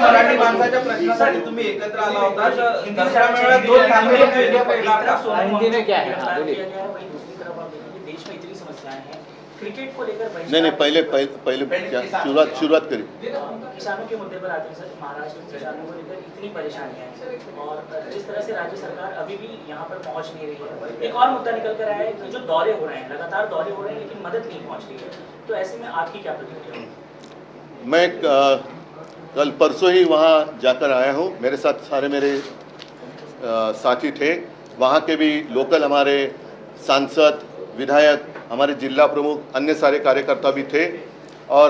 मराठी माणसाच्या प्रश्नासाठी तुम्ही एकत्र आला होता, देश में इतनी समस्याएं हैं, क्रिकेट को लेकर नहीं पहले शुरुआत करें। किसानों के मुद्दे पर आते हैं सर, महाराष्ट्र में किसानों को लेकर इतनी परेशानियां हैं और जिस तरह से राज्य सरकार अभी भी यहाँ पर पहुँच नहीं रही है। एक और मुद्दा निकल कर आया है कि जो दौरे हो रहे हैं, लगातार दौरे हो रहे हैं लेकिन मदद नहीं पहुँच रही है, तो ऐसे में आपकी क्या प्रतिक्रिया है? मैं कल परसों ही वहाँ जाकर आया हूँ, मेरे साथ सारे मेरे साथी थे, वहाँ के भी लोकल हमारे सांसद, विधायक, हमारे जिला प्रमुख, अन्य सारे कार्यकर्ता भी थे। और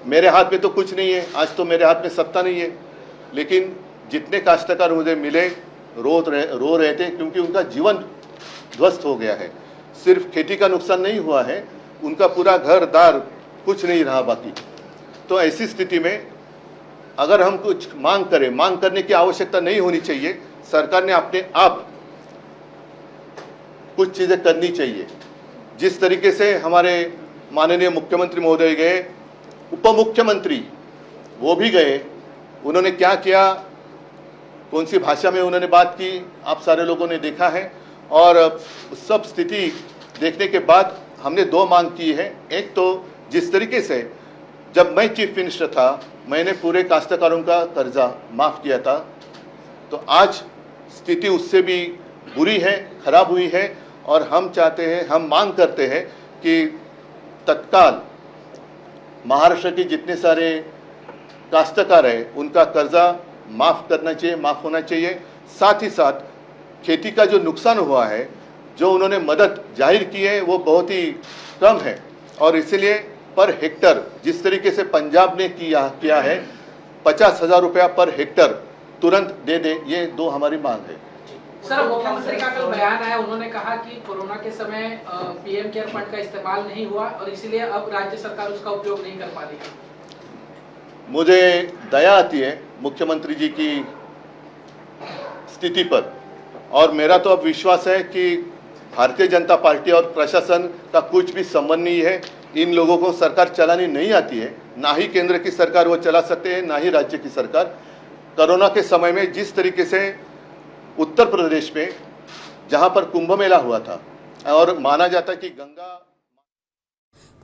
मेरे हाथ में तो कुछ नहीं है, आज तो मेरे हाथ में सत्ता नहीं है, लेकिन जितने काश्तकार मुझे मिले रो रहे थे क्योंकि उनका जीवन ध्वस्त हो गया है। सिर्फ खेती का नुकसान नहीं हुआ है, उनका पूरा घर दार कुछ नहीं रहा बाकी। तो ऐसी स्थिति में अगर हम कुछ मांग करें, मांग करने की आवश्यकता नहीं होनी चाहिए, सरकार ने अपने आप कुछ चीज़ें करनी चाहिए। जिस तरीके से हमारे माननीय मुख्यमंत्री महोदय गए, उप मुख्यमंत्री वो भी गए, उन्होंने क्या किया, कौन सी भाषा में उन्होंने बात की, आप सारे लोगों ने देखा है। और सब स्थिति देखने के बाद हमने दो मांग की है। एक तो जिस तरीके से जब मैं चीफ मिनिस्टर था, मैंने पूरे काश्तकारों का कर्जा माफ़ किया था, तो आज स्थिति उससे भी बुरी है, खराब हुई है। और हम चाहते हैं, हम मांग करते हैं कि तत्काल महाराष्ट्र के जितने सारे काश्तकार हैं उनका कर्जा माफ़ करना चाहिए, माफ़ होना चाहिए। साथ ही साथ खेती का जो नुकसान हुआ है, जो उन्होंने मदद जाहिर की है, वो बहुत ही कम है। और इसलिए पर हेक्टर जिस तरीके से पंजाब ने किया है, 50,000 रुपया पर हेक्टर तुरंत दे दे, ये दो हमारी मांग है। सर, मुख्यमंत्री का कल बयान आया, उन्होंने कहा कि कोरोना के समय पीएम केयर फंड का इस्तेमाल नहीं हुआ और इसीलिए अब राज्य सरकार उसका उपयोग नहीं कर पा रही है। मुझे दया आती है मुख्यमंत्री जी की स्थिति पर, और मेरा तो अब विश्वास है कि भारतीय जनता पार्टी और प्रशासन का कुछ भी संबंध नहीं है। इन लोगों को सरकार चलानी नहीं आती है, ना ही केंद्र की सरकार वो चला सकते हैं, ना ही राज्य की सरकार। कोरोना के समय में जिस तरीके से उत्तर प्रदेश में जहां पर कुंभ मेला हुआ था और माना जाता कि गंगा,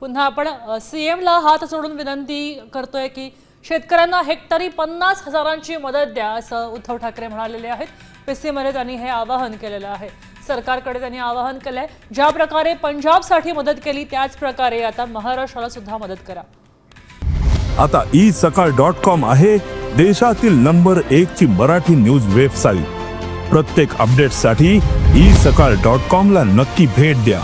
पुन्हा आपण सीएमला हात जोडून विनंती करतोय की शेतकऱ्यांना हेक्टरी 50,000ची मदत द्या, असं उद्धव ठाकरे म्हणालेले आहेत। पीसीमध्ये त्यांनी हे आवाहन केलेलं आहे। सरकारकडे त्यांनी आवाहन केलंय, ज्या प्रकारे पंजाबसाठी मदत केली त्याच प्रकारे आता महाराष्ट्राला सुद्धा मदत करा। आता isakal.com आहे देशातील नंबर 1 ची मराठी न्यूज वेबसाईट। प्रत्येक अपडेटसाठी isakal.com ला नक्की भेट द्या।